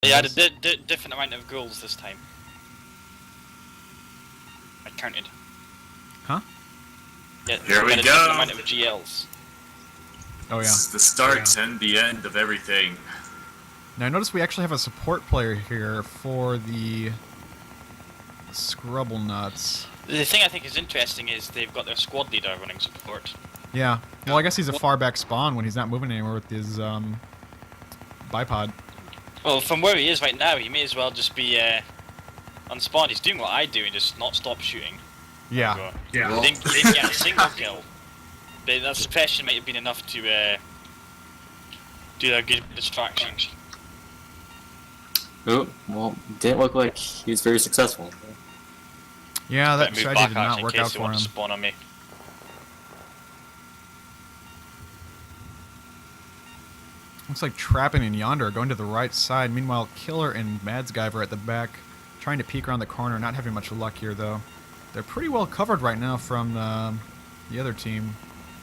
He had a different amount of goals this time. I counted. Huh? Yeah, Here we a go. different amount of GLs. Oh yeah. This is the start and the end of everything. Now I notice we actually have a support player here for the Scrublnauts. The thing I think is interesting is they've got their squad leader running support. Yeah. Well, I guess he's a far back spawn when he's not moving anywhere with his bipod. Well, from where he is right now, he may as well just be unspawned. He's doing what I do and just not stop shooting. Yeah. He didn't get a single kill. But that suppression might have been enough to do a good distraction. Oh, well, didn't look like he was very successful. Yeah, that Move strategy back did out not in work case out they for want him. to spawn on me. Looks like Trappin and Yonder are going to the right side. Meanwhile, Killer and Madsguyver are at the back, trying to peek around the corner. Not having much luck here, though. They're pretty well covered right now from the other team,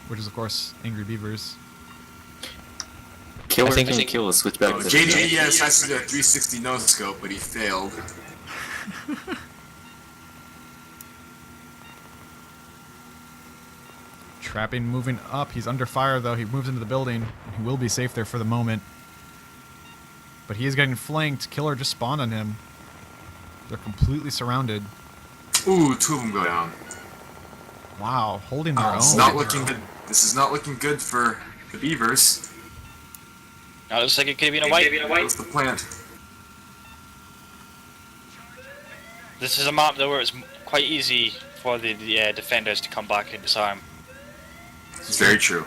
which is, of course, Angry Beavers. Killer can kill a switchback. JDS has to do a 360 no-scope, but he failed. Trapping moving up. He's under fire, though. He moves into the building. He will be safe there for the moment. But he is getting flanked. Killer just spawned on him. They're completely surrounded. Ooh, two of them go down. Wow, holding their own. It's not looking good. This is not looking good for the Beavers. Now it looks like it could have been a wipe. That was the plant. This is a map though where it's quite easy for the defenders to come back and disarm. It's very true.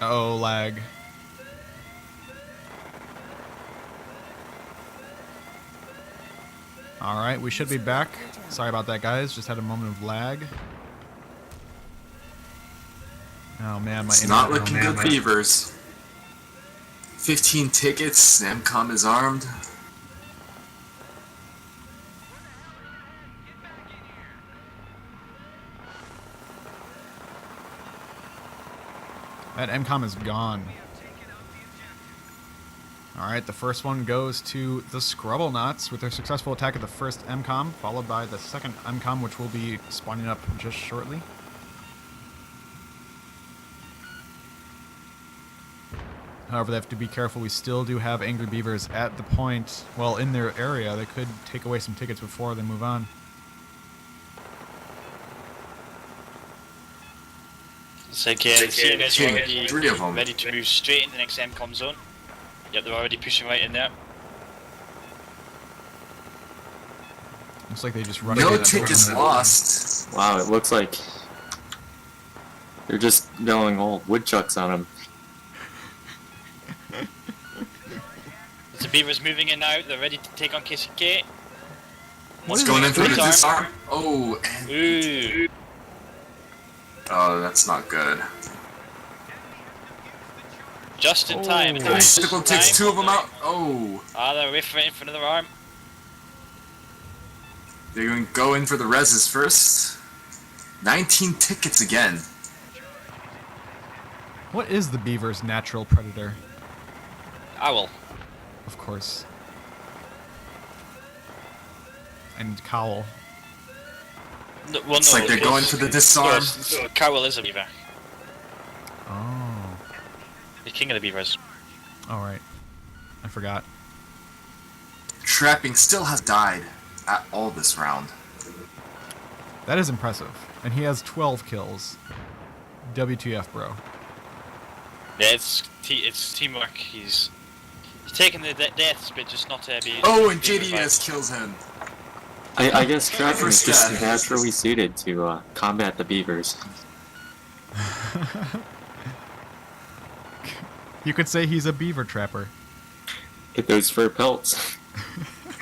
Uh-oh, lag. Alright, we should be back. Sorry about that, guys. Just had a moment of lag. Oh, man. It's not looking good, Beavers. 15 tickets. MCOM is armed. That MCOM is gone. Alright, the first one goes to the Scrublnauts with their successful attack of the first MCOM, followed by the second MCOM, which will be spawning up just shortly. However, they have to be careful. We still do have Angry Beavers at the point, well, in their area. They could take away some tickets before they move on. It's like, the team is already three of them. ready to move straight into the next MCOM zone. Yep, they're already pushing right in there. Looks like they just run No into that tickets building. Lost. Wow, it looks like they're just going all woodchucks on him. The Beavers moving in now. They're ready to take on KCK. What's going in for the disarm? Oh, and Ooh. oh, that's not good. Just in time. Oh. Bicycle takes two of them out. Oh, Ah, they're waiting for another arm. they're going to go in for the reses first. 19 tickets again. What is the Beaver's natural predator? Owl. Of course. And Cowl. No, well, It's no, like they're going for the disarm. Cowell is a beaver. Oh. The king of the beavers. Alright. I forgot. Trapping still has died at all this round. That is impressive. And he has 12 kills. WTF, bro. Yeah, it's teamwork. He's taking the deaths, but just not being. Oh, and JDS kills him. I guess Trapping is just death. naturally suited to combat the Beavers. You could say he's a beaver trapper. Get those fur pelts.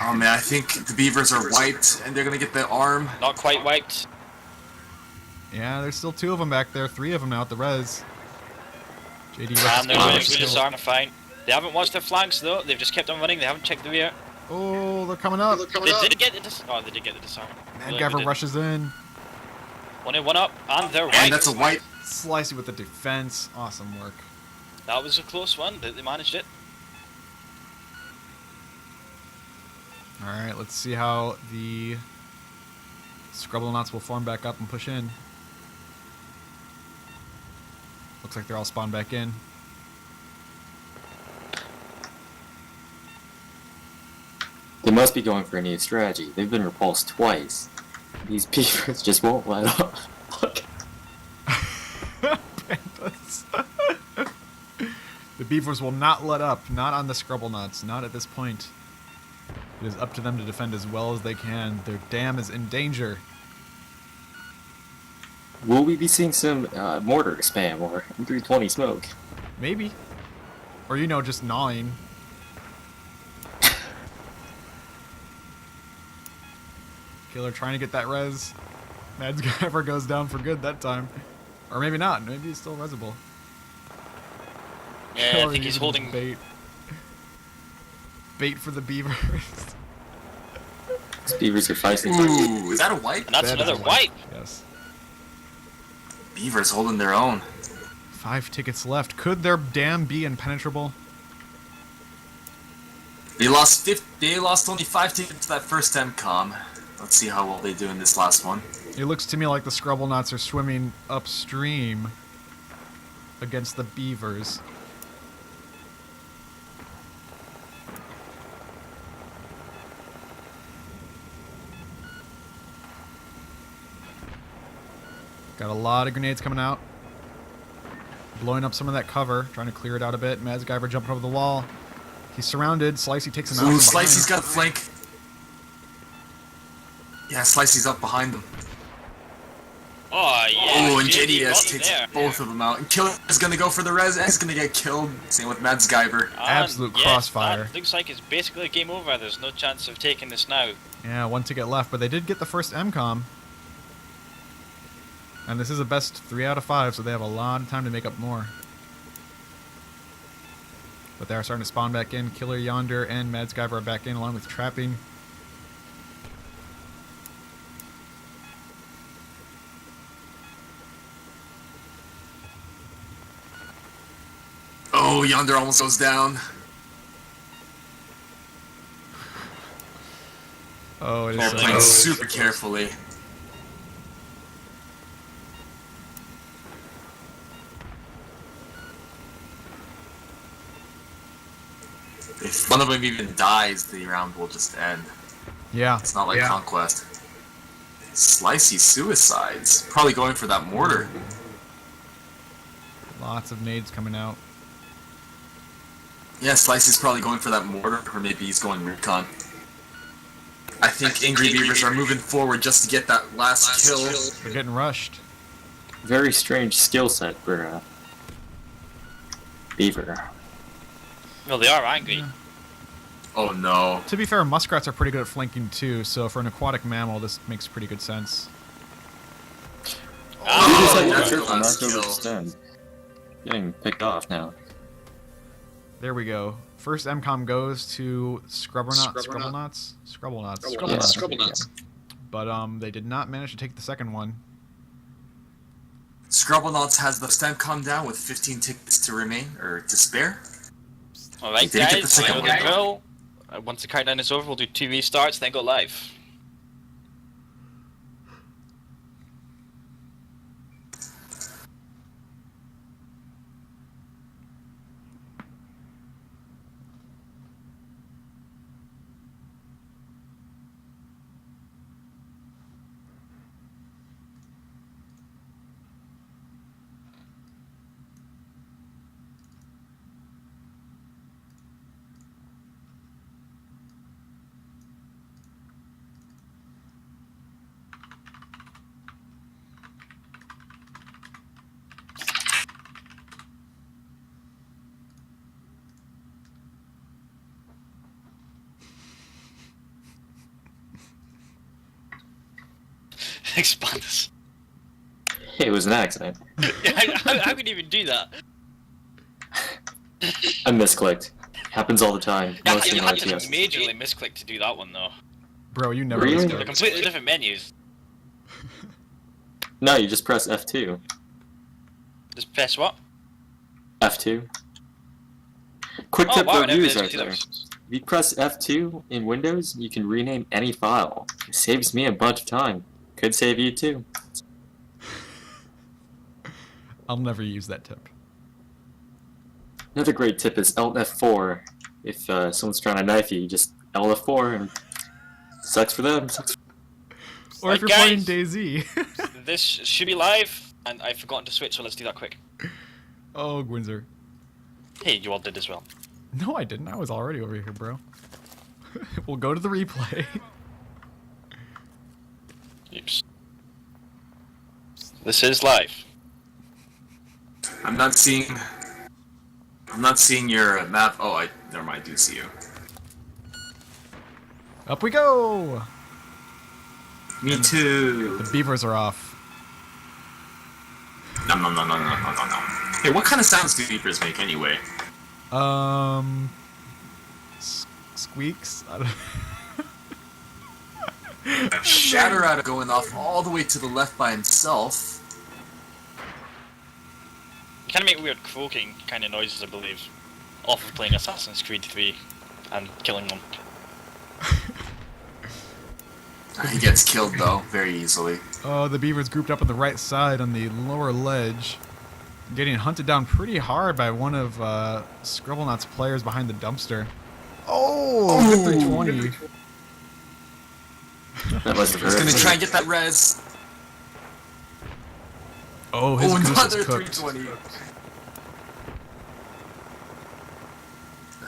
Oh man, I think the Beavers are wiped, and they're gonna get the arm. Not quite wiped. Yeah, there's still 2 of them back there. 3 of them now at the res. JD And they're doing a good still. disarm, fine. They haven't watched their flanks though. They've just kept on running. They haven't checked the rear. Oh, they're coming up. They did get the oh, they did get the disarm. Madguyver rushes in. One in, one up, and they're And wiped. that's a wipe. Slicey with the defense. Awesome work. That was a close one, but they managed it. Alright, let's see how the Scrublnauts will form back up and push in. Looks like they're all spawned back in. They must be going for a new strategy. They've been repulsed twice. These beavers just won't let up. Look. Pandas. The beavers will not let up. Not on the Scrublnauts. Not at this point. It is up to them to defend as well as they can. Their dam is in danger. Will we be seeing some mortar spam or M320 smoke? Maybe. Or, you know, just gnawing. Killer trying to get that res. Mads Guyver goes down for good that time. Or maybe not. Maybe he's still resable. Yeah, I Killer think he's using holding. bait. Bait for the beavers. These beavers are feisty. Ooh, is that a wipe? And that's That another is a wipe. Yes. Beavers holding their own. 5 tickets left. Could their dam be impenetrable? They lost only 5 tickets to that first MCOM. Let's see how well they do in this last one. It looks to me like the Scrublnauts are swimming upstream against the beavers. Got a lot of grenades coming out. Blowing up some of that cover, trying to clear it out a bit. Mads Guyver jumping over the wall. He's surrounded. Slicey takes him out. Ooh, from behind. Slicey's got a flank. Yeah, Slicey's up behind them. Oh yeah. Oh, and JD got JDS them takes there. both of them out. And Killer is gonna go for the res, and he's gonna get killed. Same with Mads Guyver. And Absolute yes, crossfire. that looks like it's basically game over. There's no chance of taking this now. Yeah, 1 ticket left, but they did get the first MCOM. And this is a best 3 out of 5, so they have a lot of time to make up more. But they are starting to spawn back in. Killer Yonder and Mads Guyver are back in, along with Trapping. Oh, Yonder almost goes down. Oh, it is They're so playing close. super carefully. If one of them even dies, the round will just end. Yeah. It's not like Conquest. Slicey suicides. Probably going for that mortar. Lots of nades coming out. Yeah, Slicey's probably going for that mortar, or maybe he's going recon. I think Angry Beavers are moving forward just to get that last kill. They're getting rushed. Very strange skill set for beaver. Well, they are angry. Yeah. Oh no. To be fair, muskrats are pretty good at flanking too, so for an aquatic mammal, this makes pretty good sense. Beavers have that's to the careful not last to kill. overextend. Getting picked off now. There we go. First MCOM goes to Scrublnauts. Scrublnauts. But they did not manage to take the second one. Scrublnauts has the stem come down with 15 tickets to remain, or to spare. Alright They did get the guys, second know one. the drill. Once the countdown is over, we'll do 2 restarts, then go live. Expand this. Hey, it was an accident. How could you even do that? I misclicked. Happens all the time. Yeah, Mostly you in had to RTS. majorly misclick to do that one though. Bro, you never Really? They're misclick. completely different menus. No, you just press F2. Just press what? F2. Quick Oh tip wow, for I never viewers did out see there. those. If you press F2 in Windows, you can rename any file. It saves me a bunch of time. Could save you too. I'll never use that tip. Another great tip is Alt F4. If someone's trying to knife you, you just Alt F4 and sucks for them. Sucks Or if Right, you're playing guys. DayZ. This should be live, and I've forgotten to switch, so let's do that quick. Oh, Gwinzer. Hey, you all did as well. No, I didn't. I was already over here, bro. We'll go to the replay. Oops. This is live. I'm not seeing your map. Oh, never mind. I do see you. Up we go! Me too. The Beavers are off. No. Hey, what kind of sounds do beavers make anyway? Squeaks? I don't Shatter out of going off all the way to the left by himself. You kind of make weird croaking kind of noises, I believe, off of playing Assassin's Creed 3 and killing them. He gets killed though, very easily. Oh, the Beavers grouped up on the right side on the lower ledge. Getting hunted down pretty hard by one of Scrublnauts' players behind the dumpster. Oh, good 320. That was the He's gonna try and get that res. Oh, his goose Another is cooked. 320.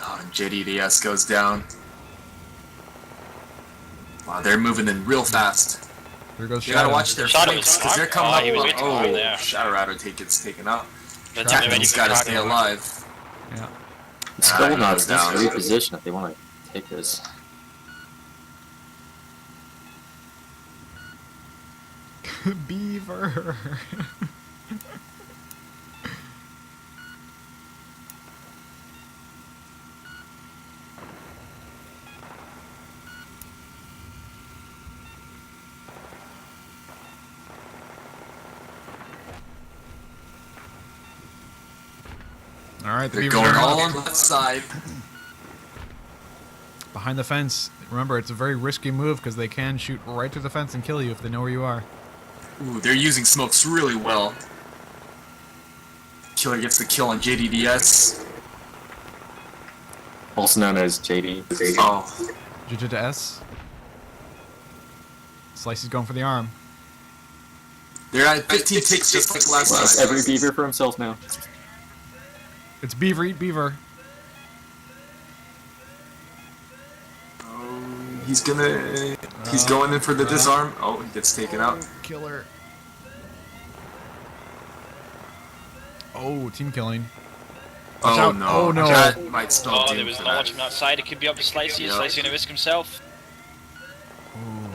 Oh, and JDDS goes down. Wow, they're moving in real fast. Here goes You gotta Shadow. watch their Shadow flanks, was because they're smart. coming Oh, up. he was way too far there. Shadow Rider gets taken out. But they're ready He's for gotta Kraken. stay alive. Yeah. Scrublnauts down. need to reposition if they want to take this. Beaver. All right, the They're Beavers going are all up. on the left side. Behind the fence. Remember, it's a very risky move because they can shoot right through the fence and kill you if they know where you are. Ooh, they're using smokes really well. Killer gets the kill on JDDS. Also known as JD. Oh, GG to S. Slicey's going for the arm. they're at 15 ticks just like last Well, time. every beaver for himself now. It's Beaver eat Beaver. Oh, he's going in for the disarm. Oh, he gets taken out. Killer. Oh, team killing. Watch Oh out. no. Oh, no. That might spell Oh, doom there was for not that. much from that side. It could be up to Slicey. Yep. Slicey gonna risk himself. Ooh.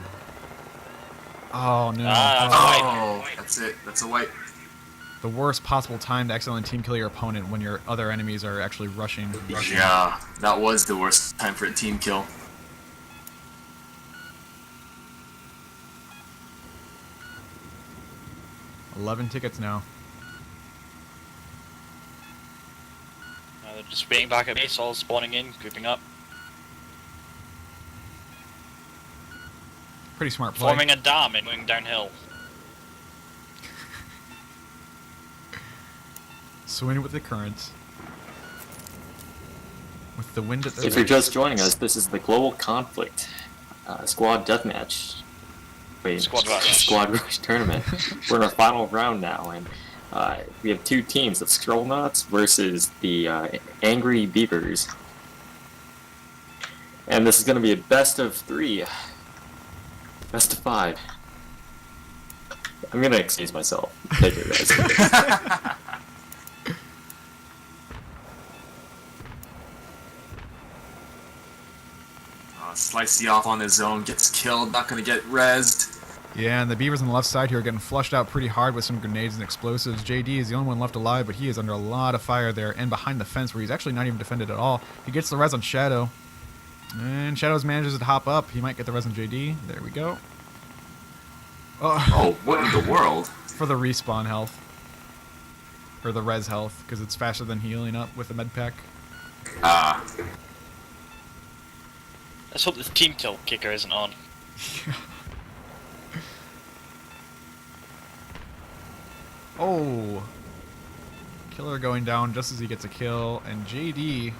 Oh no. Ah, Oh, that's it. That's a wipe. The worst possible time to accidentally team kill your opponent when your other enemies are actually rushing. Yeah, that was the worst time for a team kill. $11 tickets now. They're just waiting back at base, all spawning in, grouping up, Pretty smart play. forming a dam and going downhill. Swimming with the current. With the wind at their If you're back. just joining us, this is the Global Conflict Squad Deathmatch. Wait, Squad Rush. Squad Rush tournament. We're in our final round now, and we have two teams: the Scrublnauts versus the Angry Beavers. And this is going to be a best of 3, best of 5. I'm going to excuse myself. Take it, guys. Slicey off on his own, gets killed, not gonna get rezzed. Yeah, and the Beavers on the left side here are getting flushed out pretty hard with some grenades and explosives. JD is the only one left alive, but he is under a lot of fire there and behind the fence where he's actually not even defended at all. He gets the res on Shadow. And Shadows manages to hop up. He might get the res on JD. There we go. Oh, what in the world? For the respawn health. or the res health, because it's faster than healing up with the med pack. Let's hope the team kill kicker isn't on. Oh! Killer going down just as he gets a kill, and JD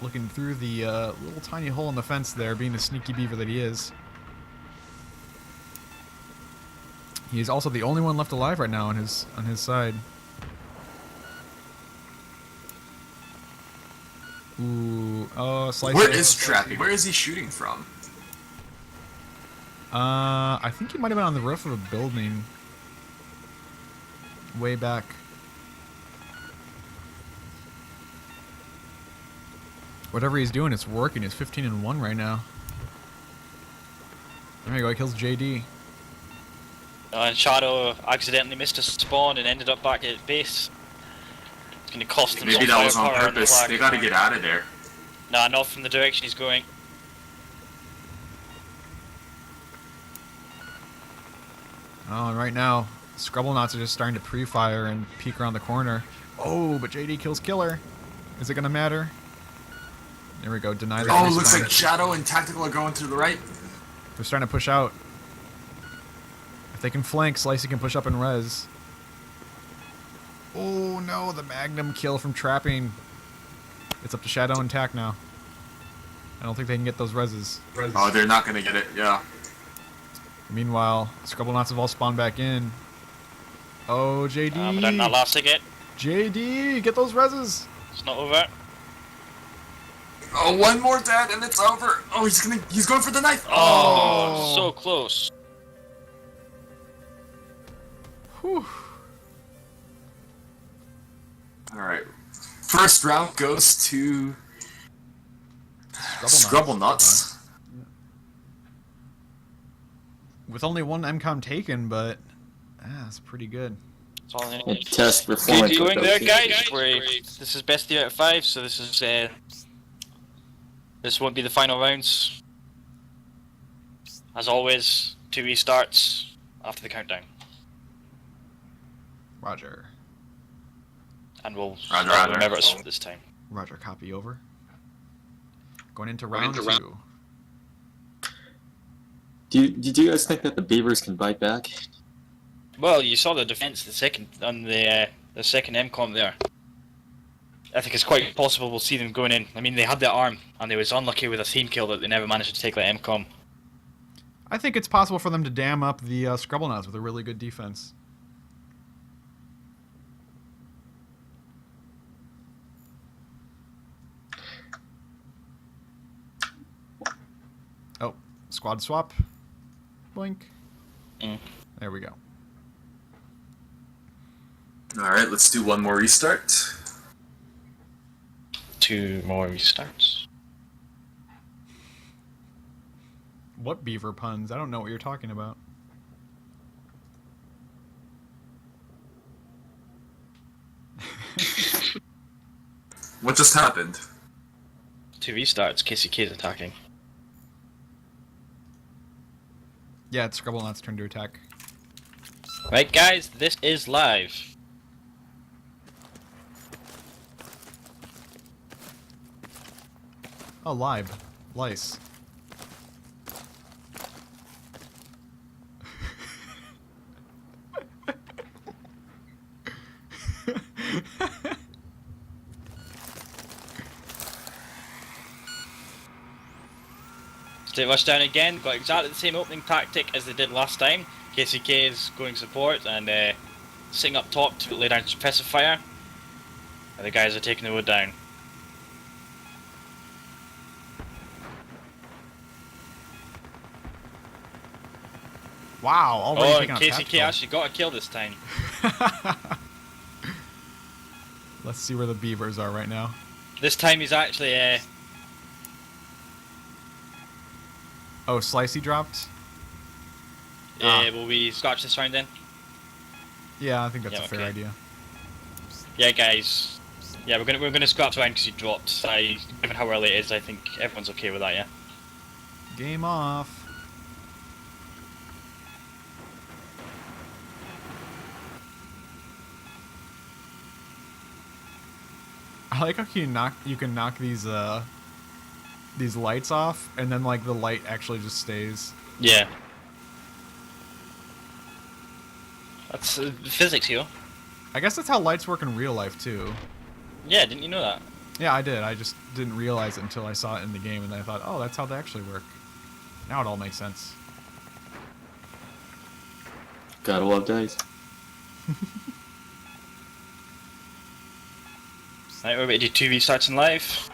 looking through the little tiny hole in the fence there, being the sneaky beaver that he is. He's also the only one left alive right now on his side. Ooh, oh, Slicer. Where is Trappy? Where is he shooting from? I think he might have been on the roof of a building. Way back. Whatever he's doing, it's working. He's 15-1 right now. There you go, he kills JD. And Shadow accidentally missed a spawn and ended up back at base. It's going to cost him Maybe some that was on firepower purpose. the They gotta get out of there. Nah, not from the direction he's going. Oh, and right now, Scrublnauts are just starting to pre-fire and peek around the corner. Oh, but JD kills Killer. Is it gonna matter? There we go, deny the Oh, looks respawn. like Shadow and Tactical are going to the right. They're starting to push out. If they can flank, Slicey can push up and res. Oh no, the Magnum kill from trapping. It's up to Shadow and Tac now. I don't think they can get those reses. Oh, they're not gonna get it. Yeah. Meanwhile, Scrublnauts have all spawned back in. Oh, JD. But they're not lasting it. JD, get those reses. It's not over. Oh, one more dead and it's over. Oh, he's going for the knife. Oh, so close. Whew. All right. First round goes to Scrublnauts. With only one MCOM taken, but that's pretty good. That's all I And need. test performance. Good going with there, those guys. This is best 3 out of 5, so this is this won't be the final rounds. As always, 2 restarts after the countdown, Roger. and we'll Roger. remember it this time. Roger, copy over. Going into round 2. Do you guys think that the Beavers can bite back? Well, you saw the defense the second MCOM there. I think it's quite possible we'll see them going in. I mean, they had their arm, and they was unlucky with a team kill that they never managed to take that MCOM. I think it's possible for them to dam up the Scrublnauts with a really good defense. Oh, squad swap. Blink. There we go. All right, let's do one more restart. 2 more restarts. What beaver puns? I don't know what you're talking about. What just happened? 2 restarts, KCK is attacking. Yeah, it's Scrublnauts' turn to attack. Right, guys, this is live. Oh, live. Lice. State rush down again, got exactly the same opening tactic as they did last time. KCK is going support and sitting up top to lay down suppressive fire. And the guys are taking the wood down. Wow, already Oh, taking and out KCK tactical. actually got a kill this time. Let's see where the beavers are right now. This time he's actually Oh, Slicey dropped? will we scratch this round then? Yeah, I think that's Yeah, a fair okay. idea. Yeah, guys. Yeah, we're gonna scrap the round because he dropped. Given how early it is, I think everyone's okay with that. Yeah. Game off. I like how you can knock these lights off, and then like the light actually just stays. Yeah. That's physics, yo. I guess that's how lights work in real life too. Yeah, didn't you know that? Yeah, I did. I just didn't realize it until I saw it in the game, and then I thought, oh, that's how they actually work. Now it all makes sense. Gotta love dice. Right, we're ready to do 2v starts in live.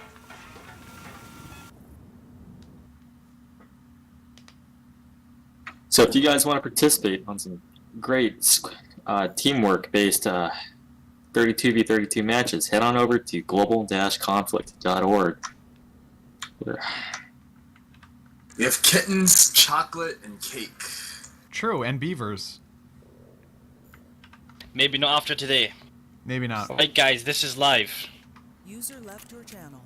So if you guys want to participate on some great teamwork-based 32v32 matches, head on over to global-conflict.org. We have kittens, chocolate, and cake. True, and beavers. Maybe not after today. Maybe not. Right, guys, this is live. User left your channel.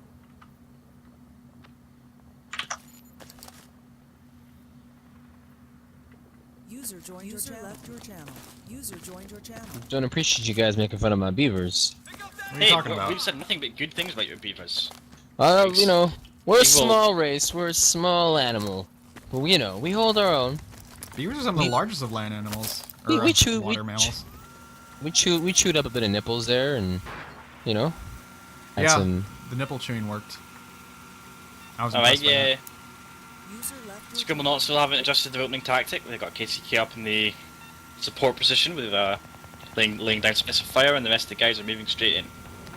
User joined your channel. Left your channel. User joined your channel. Don't appreciate you guys making fun of my beavers. What are you talking about? We've said nothing but good things about your beavers. You know, we're a Evil. small race, we're a small animal. But you know, we hold our own. Beavers are some of the largest of land animals. Or, water mammals. We chewed up a bit of nipples there, and you know, had Yeah, some. the nipple chewing worked. I was Alright, impressed by yeah. that. User left your Scrublnauts still haven't adjusted their opening tactic. They've got KCK up in the support position with laying down specifier, and the rest of the guys are moving straight in.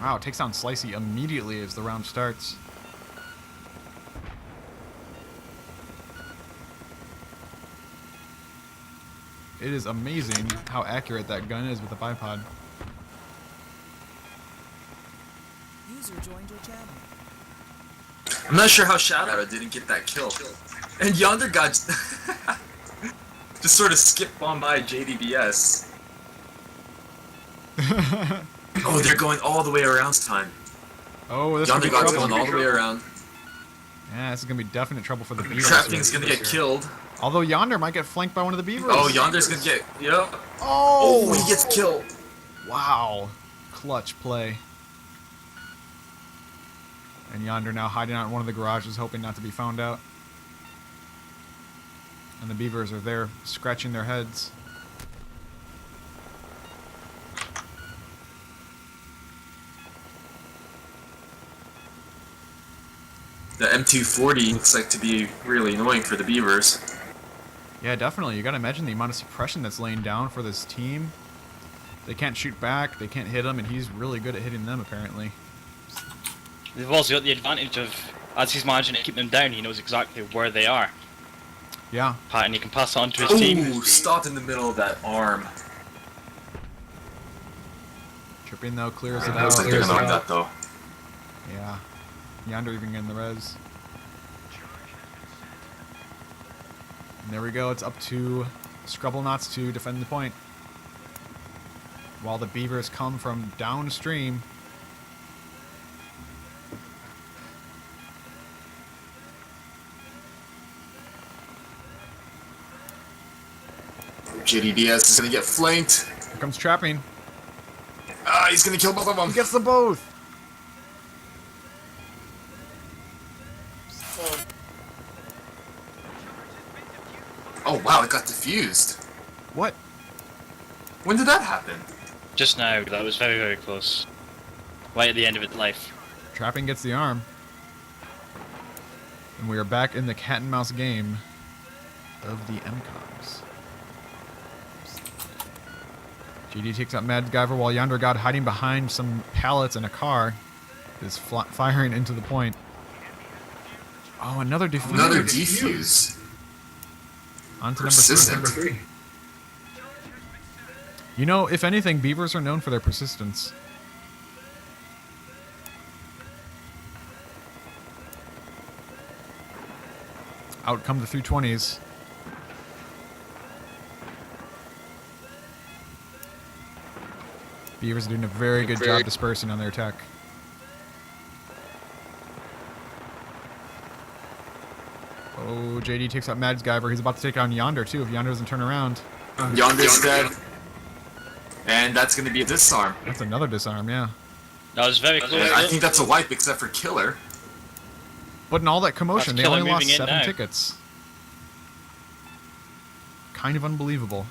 Wow, it takes down Slicey immediately as the round starts. It is amazing how accurate that gun is with the bipod. User joined your channel. I'm not sure how Shadow didn't get that kill. And Yonder got just sort of skipped on by JDBS. Oh, they're going all the way around this time. Oh, this is Yonder gonna be got going trouble. all the way around. Yeah, this is gonna be definite trouble for the Beavers. Trapping's gonna get killed. Although Yonder might get flanked by one of the Beavers. Oh, Yonder's gonna get, yep. Oh! Oh, he gets killed. Wow. Clutch play. And Yonder now hiding out in one of the garages, hoping not to be found out. And the Beavers are there, scratching their heads. The M240 looks like to be really annoying for the Beavers. Yeah, definitely. You gotta imagine the amount of suppression that's laying down for this team. They can't shoot back, they can't hit him, and he's really good at hitting them, apparently. They've also got the advantage of, as he's managing to keep them down, he knows exactly where they are. Yeah. And he can pass it on to his team. Ooh, stopped in the middle of that arm. Tripping, though, clears it That looks out. like they're gonna win that though. Yeah. Yonder even getting the res. And there we go. It's up to Scrublnauts to defend the point. While the Beavers come from downstream. JDBS is gonna get flanked. Here comes Trapping. Ah, he's gonna kill both of them. He gets them both. Oh wow, it got diffused. What? When did that happen? Just now, that was very, very close. Right at the end of its life. Trapping gets the arm. And we are back in the cat and mouse game of the MCOMs. GD takes out Mad Guyver while Yonder God, hiding behind some pallets in a car, is firing into the point. Oh, another defuse. Another defuse. On to Persistent. number 3. You know, if anything, Beavers are known for their persistence. Out come the 320s. Beavers are doing a very good job dispersing on their attack. Oh, JD takes out Mads Guyver. He's about to take on Yonder, too, if Yonder doesn't turn around. Yonder's dead. And that's gonna be a disarm. That's another disarm, yeah. That was very close. I think that's a wipe except for Killer. But in all that commotion, That's they only Killer lost moving in 7 now. tickets. Kind of unbelievable.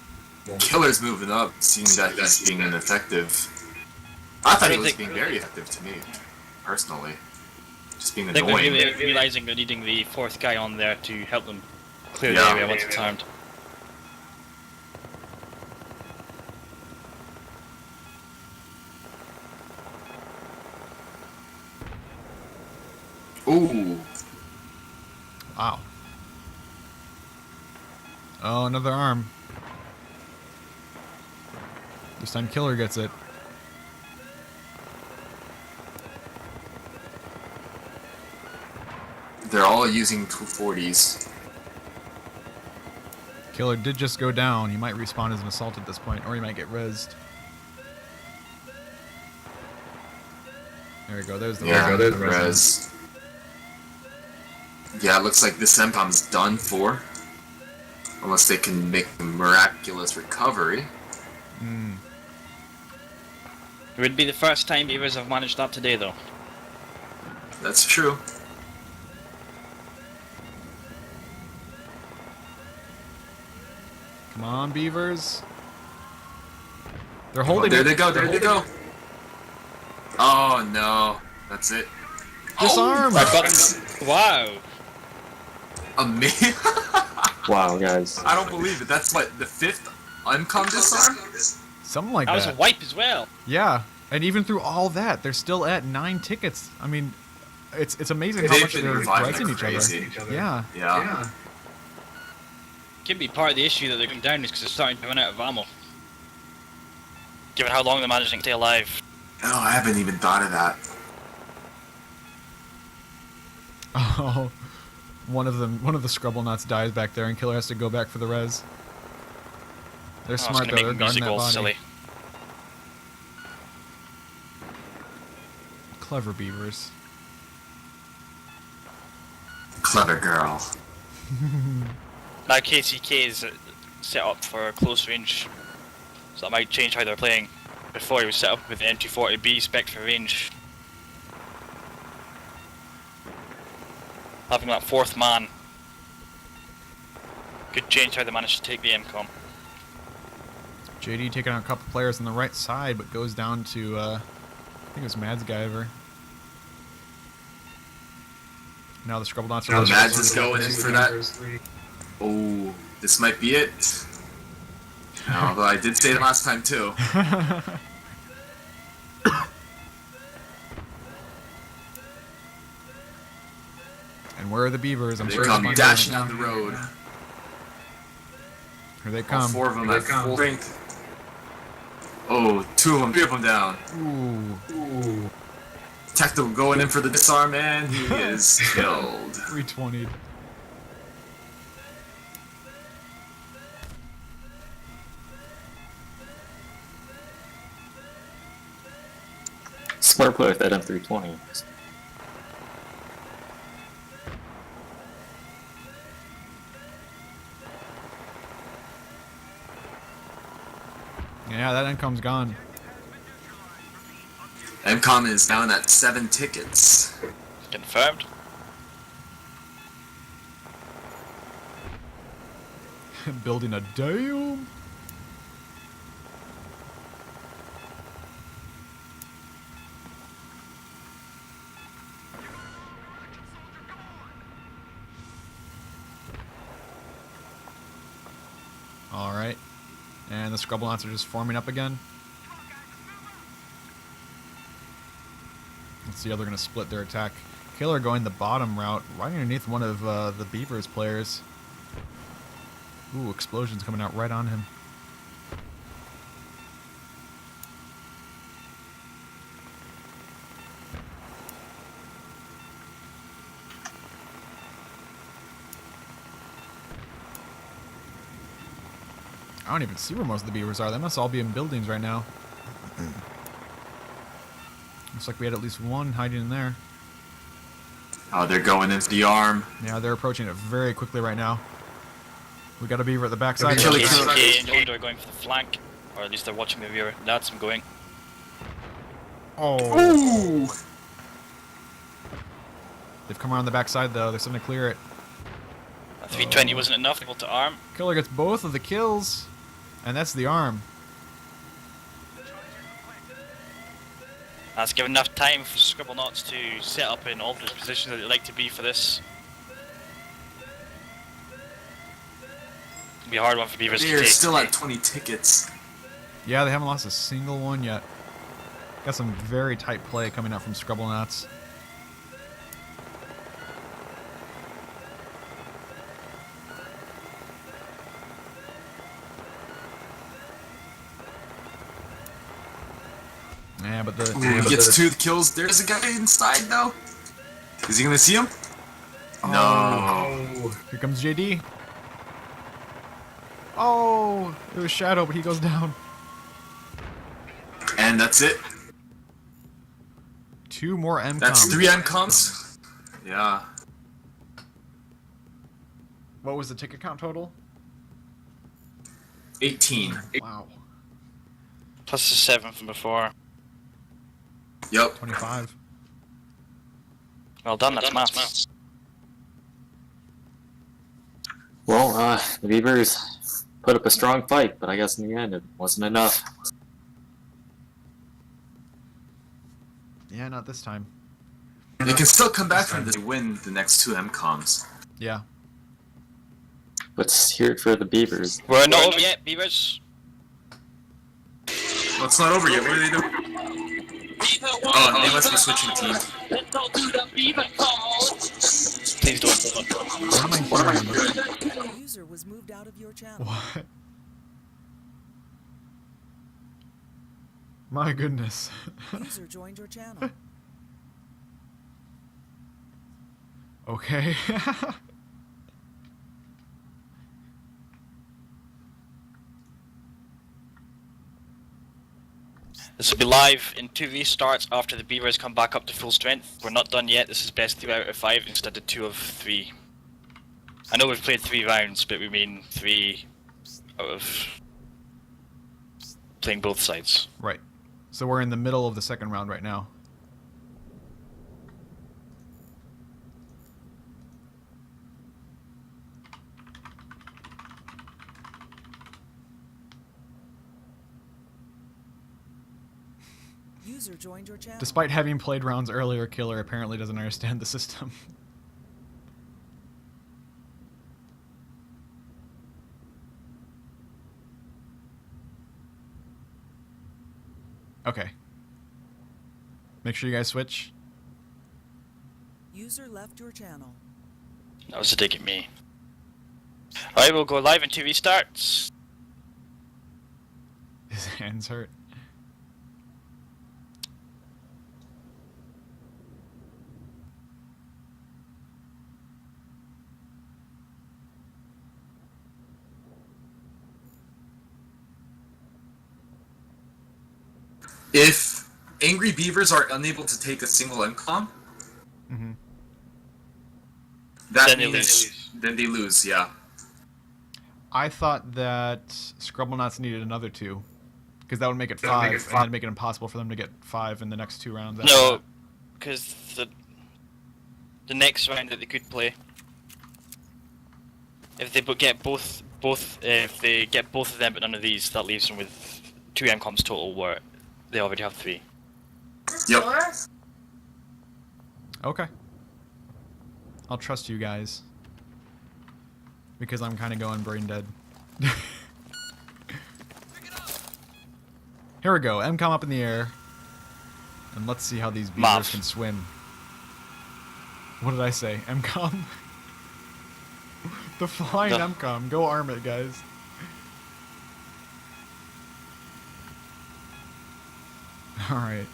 Killer's moving up, seeing that he's being ineffective. I thought he don't was think- being very effective to me, personally. Just being I think they're annoying. really realizing they're needing the 4th guy on there to help them clear the Yeah. area once it's armed. Ooh. Wow. Oh, another arm. This time Killer gets it. They're all using 240s. Killer did just go down. He might respawn as an assault at this point, or he might get rezzed. There we go. There's the Yeah, res. the res. Yeah, it looks like this MCOM's done for. Unless they can make a miraculous recovery. It would be the first time Beavers have managed that today, though. That's true. Come on, Beavers. They're Oh, holding there it. they go, there they go. Oh no, that's it. Disarm! Wow! Amazing. Wow, guys. I don't believe it. That's what, the 5th MCOM disarm? Something like That was a that. wipe as well. Yeah, and even through all that, they're still at 9 tickets. I mean, it's amazing how They've much been they're reviving ricing like each crazy. other. Yeah. Yeah. Could be part of the issue that they're going down is because they're starting to run out of ammo. Given how long they're managing to stay alive. Oh, I haven't even thought of that. Oh, one of the Scrublnauts dies back there, and Killer has to go back for the res. They're Oh, it's smart gonna though. make They're guarding music that all body. silly. Clever Beavers. Clever girl. Now KCK is set up for close range, so that might change how they're playing. Before he was set up with the M240B spec for range. Having that 4th man could change how they managed to take the MCOM. JD taking out a couple players on the right side, but goes down to, I think it was Mads Guyver. Now the Scrublnauts Now are Mads is going in for that. Oh, this might be it. Although I did say it last time too. And where are the Beavers? I'm They sure come they're dashing down the road. Here they All come. 4 of them at full strength. Oh, 2 of them, 3 of them down. Ooh, Tactical going in for the disarm, and he is killed. 320'd. Smart play with that M320. Yeah, that income's gone. MCOM is down at 7 tickets. Confirmed. Building a dome. Alright. And the Scrublnauts are just forming up again. Let's see how they're going to split their attack. Killer going the bottom route, right underneath one of the Beavers players. Ooh, explosions coming out right on him. I don't even see where most of the Beavers are. They must all be in buildings right now. Looks like we had at least one hiding in there. Oh, they're going into the arm. Yeah, they're approaching it very quickly right now. We got a Beaver at the backside. Chili KCK and Yonder are going for the flank, or at least they're watching the viewer. That's them going. Oh. Ooh! They've come around the backside though. There's something to clear it. 320 wasn't enough, able to arm. Killer gets both of the kills, and that's the arm. That's given enough time for Scrublnauts to set up in all the positions that they'd like to be for this. It'll be a hard one for Beavers to They're take. still at 20 tickets. Yeah, they haven't lost a single one yet. Got some very tight play coming out from Scrublnauts. Yeah, but the Ooh, he gets 2 kills. There's a guy inside though. Is he gonna see him? No. Here comes JD. Oh, it was Shadow, but he goes down. And that's it. 2 more MCOM. That's 3 MCOMs. Yeah. What was the ticket count total? 18. Wow, Plus the 7 from before. Yep. 25. Well done, that's maths. Well, the Beavers put up a strong fight, but I guess in the end it wasn't enough. Yeah, not this time. They can still come back from this and win the next 2 MCOMs. Yeah. Let's hear it for the Beavers. We're not over yet, Beavers. Well, it's not over yet. What are they doing? Oh, they must be switching teams. Please don't. What am I hearing? User was moved out of your channel. What? My goodness. User joined your channel. Okay. This will be live in 2 restarts after the Beavers come back up to full strength. We're not done yet, this is best 3 out of 5 instead of 2 of 3. I know we've played 3 rounds, but we mean 3 out of playing both sides. Right. So we're in the middle of the second round right now. User joined your channel. Despite having played rounds earlier, Killer apparently doesn't understand the system. Okay. Make sure you guys switch. User left your channel. That was a dig at me. Alright, we'll go live in 2 restarts. His hands hurt. If Angry Beavers are unable to take a single MCOM, Mm-hmm. that Then they means then they lose, yeah. I thought that Scrublnauts needed another 2, because that would make it 5, That would make it and 5. then make it impossible for them to get 5 in the next 2 rounds. after No, that. because the next round that they could play, if they get both if they get both of them but none of these, that leaves them with 2 MCOMs total where they already have 3. Yep. Okay. I'll trust you guys. Because I'm kind of going brain dead. Here we go. MCOM up in the air. And let's see how these Beavers Mav. can swim. What did I say? MCOM? The flying The- MCOM. Go arm it, guys. Alright.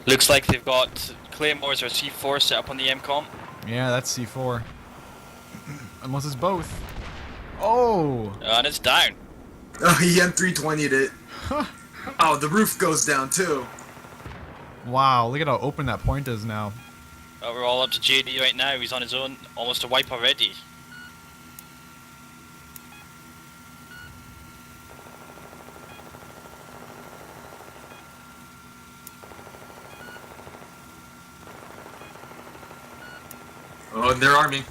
Looks like they've got Claymores or C4 set up on the MCOM. Yeah, that's C4. Unless it's both. Oh! And it's down. Oh, he M320'd it. Oh, the roof goes down too. Wow, look at how open that point is now. We're all up to JD right now, he's on his own, almost a wipe already. Oh, they're arming.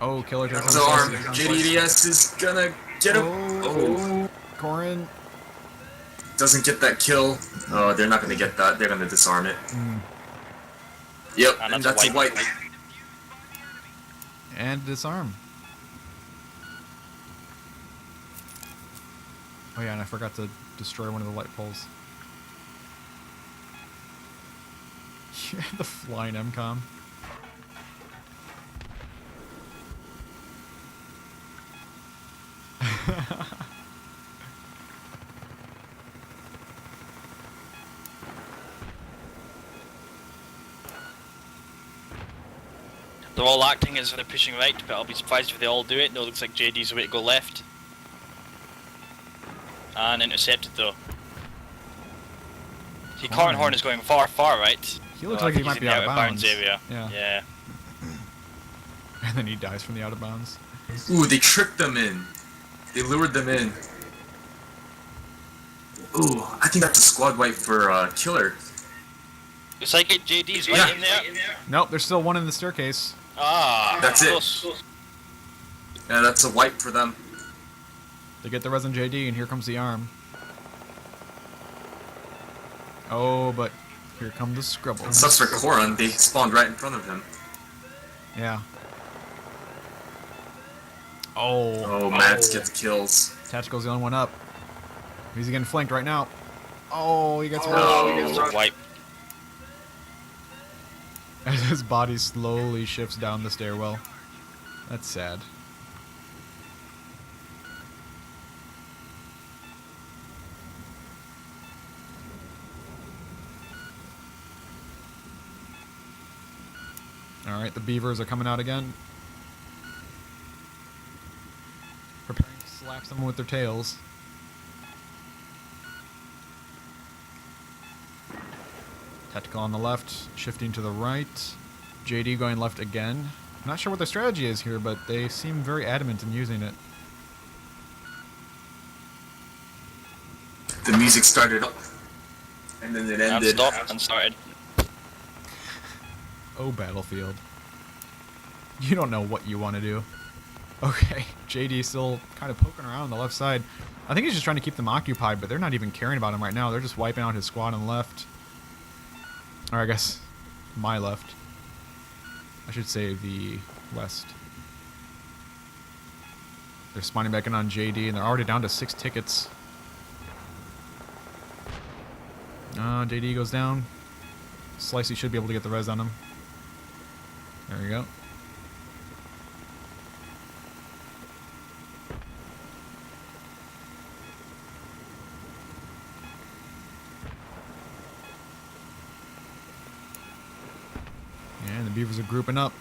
Oh, Killer takes So on JDDS is gonna get him. Oh, Corin. doesn't get that kill. Oh, they're not gonna get that. They're gonna disarm it. Yep, And and that's that's a wipe. And disarm. Oh yeah, and I forgot to destroy one of the light poles. The flying MCOM. They're all acting as they're pushing right, but I'll be surprised if they all do it. No, it looks like JD's the way to go left. And intercepted though. See, Horn is going far, right? He looks Oh, I like he think might he's be in the out of bounds. area. Yeah. Yeah. And then he dies from the out of bounds. Ooh, they tricked them in. They lured them in. Ooh, I think that's a squad wipe for Killer. Looks like it. JD's right in there. Nope, there's still one in the staircase. Ah, That's it. close. Yeah, that's a wipe for them. They get the res on JD, and here comes the arm. Oh, but here come the Scrubble. It sucks for Koran, they spawned right in front of him. Yeah. Oh. Oh, Mads gets kills. Tactical's the only one up. He's getting flanked right now. Oh, he gets Oh. Wipe. as his body slowly shifts down the stairwell. That's sad. Alright, the Beavers are coming out again. Preparing to slap someone with their tails. Tactical on the left, shifting to the right. JD going left again. I'm not sure what their strategy is here, but they seem very adamant in using it. The music started up, and then it And ended. stopped and started. Oh, Battlefield. You don't know what you want to do. Okay, JD still kind of poking around on the left side. I think he's just trying to keep them occupied, but they're not even caring about him right now. They're just wiping out his squad on the left. Or I guess my left. I should say the west. They're spawning back in on JD, and they're already down to 6 tickets. JD goes down. Slicey should be able to get the res on him. There we go. And the Beavers are grouping up.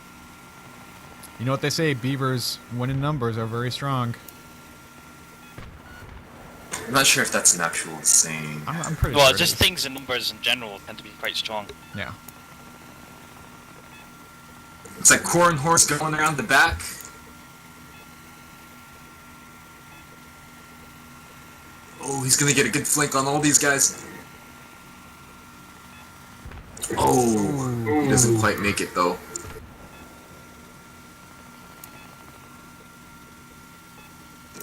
You know what they say, Beavers, when in numbers, are very strong. I'm not sure if that's an actual saying. I'm pretty Well, sure it just is. things and numbers in general tend to be quite strong. Yeah. It's like Koran Horse going around the back. Oh, he's gonna get a good flank on all these guys. Oh, he doesn't quite make it though.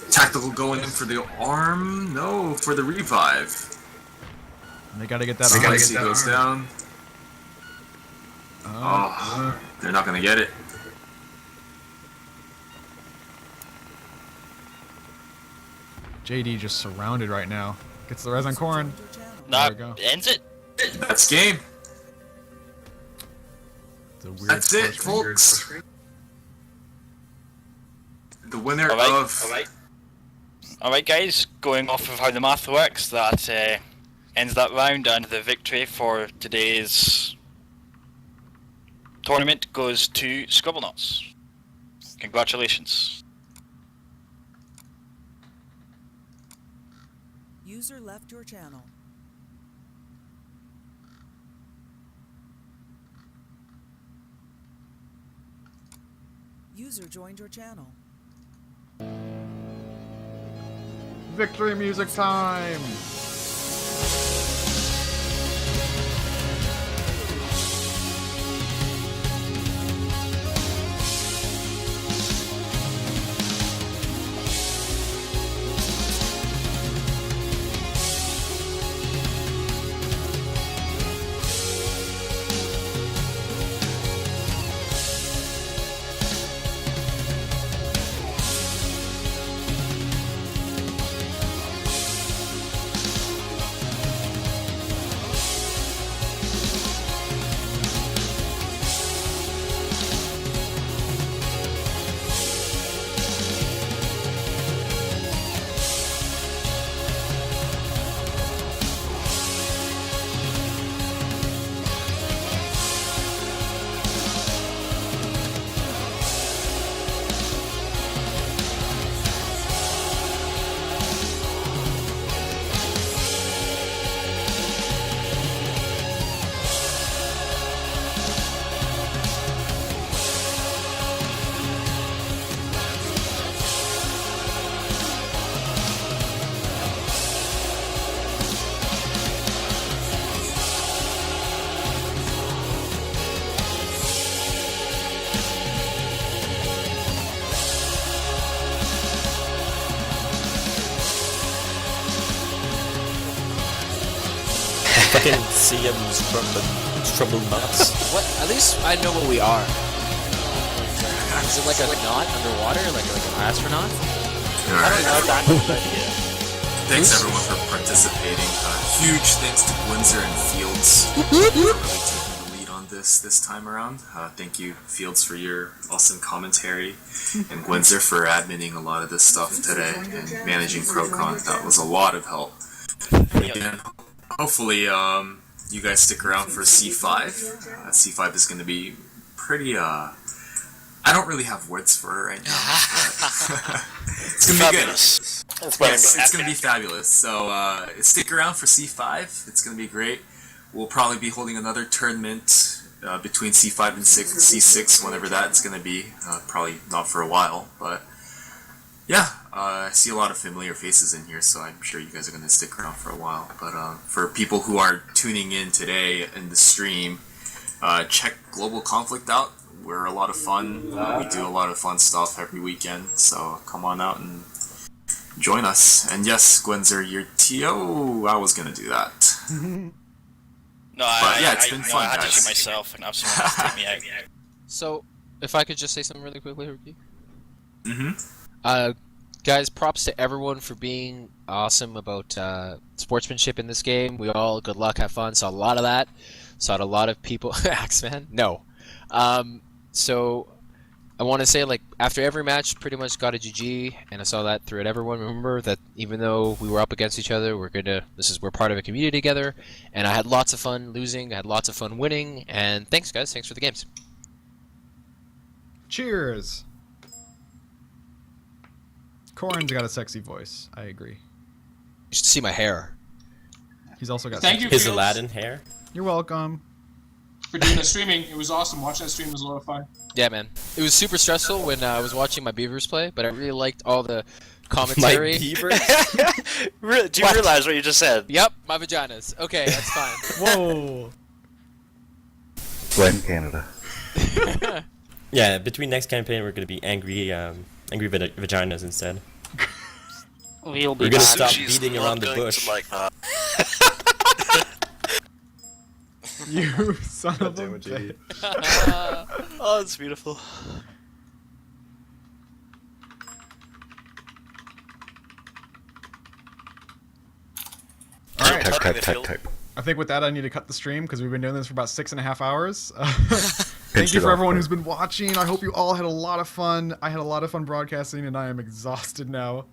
Tactical going in for the arm? No, for the revive. And they gotta get that Slicey goes down. Oh, they're not gonna get it. JD just surrounded right now. Gets the res on Corn. That we go. ends it. That's game. It's a weird That's it, score. folks. The winner Alright, of Alright guys, going off of how the math works, that ends that round, and the victory for today's tournament goes to Scrublnauts. Congratulations. User left your channel. User joined your channel. Victory music time! can see him Scrublnauts. What? At least I know what we are. Is it like a knot underwater, like an astronaut? Alright. Thanks everyone for participating. Huge thanks to Windsor and Fields for really taking the lead on this time around. Thank you, Fields, for your awesome commentary, and Windsor for adminning a lot of this stuff today and managing ProCon. That was a lot of help. Again, hopefully you guys stick around for C5. C5 is going to be pretty I don't really have words for it right now. But it's gonna be good. Yes, it's gonna be fabulous. So stick around for C5. It's gonna be great. We'll probably be holding another tournament between C5 and C6, whenever that's gonna be. Probably not for a while, but yeah. I see a lot of familiar faces in here, so I'm sure you guys are gonna stick around for a while. But for people who are tuning in today in the stream, check Global Conflict out. We're a lot of fun. We do a lot of fun stuff every weekend, so come on out and join us. And yes, Gwenzer, your TO, I was gonna do that. It's been fun, I had to guys. shoot myself and have someone else take me out. So, if I could just say something really quickly, Ricky. Mm-hmm. Guys, props to everyone for being awesome about sportsmanship in this game. We all, good luck, have fun. Saw a lot of that. Saw a lot of people. Axeman? No. So, I want to say, like, after every match, pretty much got a GG, and I saw that throughout everyone. Remember that even though we were up against each other, we're part of a community together, and I had lots of fun losing, I had lots of fun winning, and thanks, guys. Thanks for the games. Cheers. Corin's got a sexy voice. I agree. You should see my hair. He's also got Thank you, His Fields, Aladdin hair. You're welcome. for doing the streaming. It was awesome. Watching that stream was a lot of fun. Yeah, man. It was super stressful when I was watching my Beavers play, but I really liked all the My commentary. Beavers? Do you realize what you just said? Yep, my vaginas. Okay, that's fine. Whoa. Blame Canada. Yeah, between next campaign we're gonna be angry vaginas instead. We'll be We're gonna back. stop Sushi's beating not around the going to bush. like that. You son of a bitch. Oh, it's beautiful. All right. Type. I think with that, I need to cut the stream because we've been doing this for about 6.5 hours. Thank you for everyone who's been watching. I hope you all had a lot of fun. I had a lot of fun broadcasting, and I am exhausted now.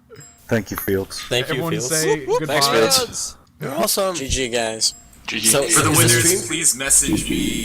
Thank you, Fields. Thank you, Everyone Fields. say goodbye. Thanks, Fields. You're awesome. GG, guys. GG. So, For the is winners, stream- please message me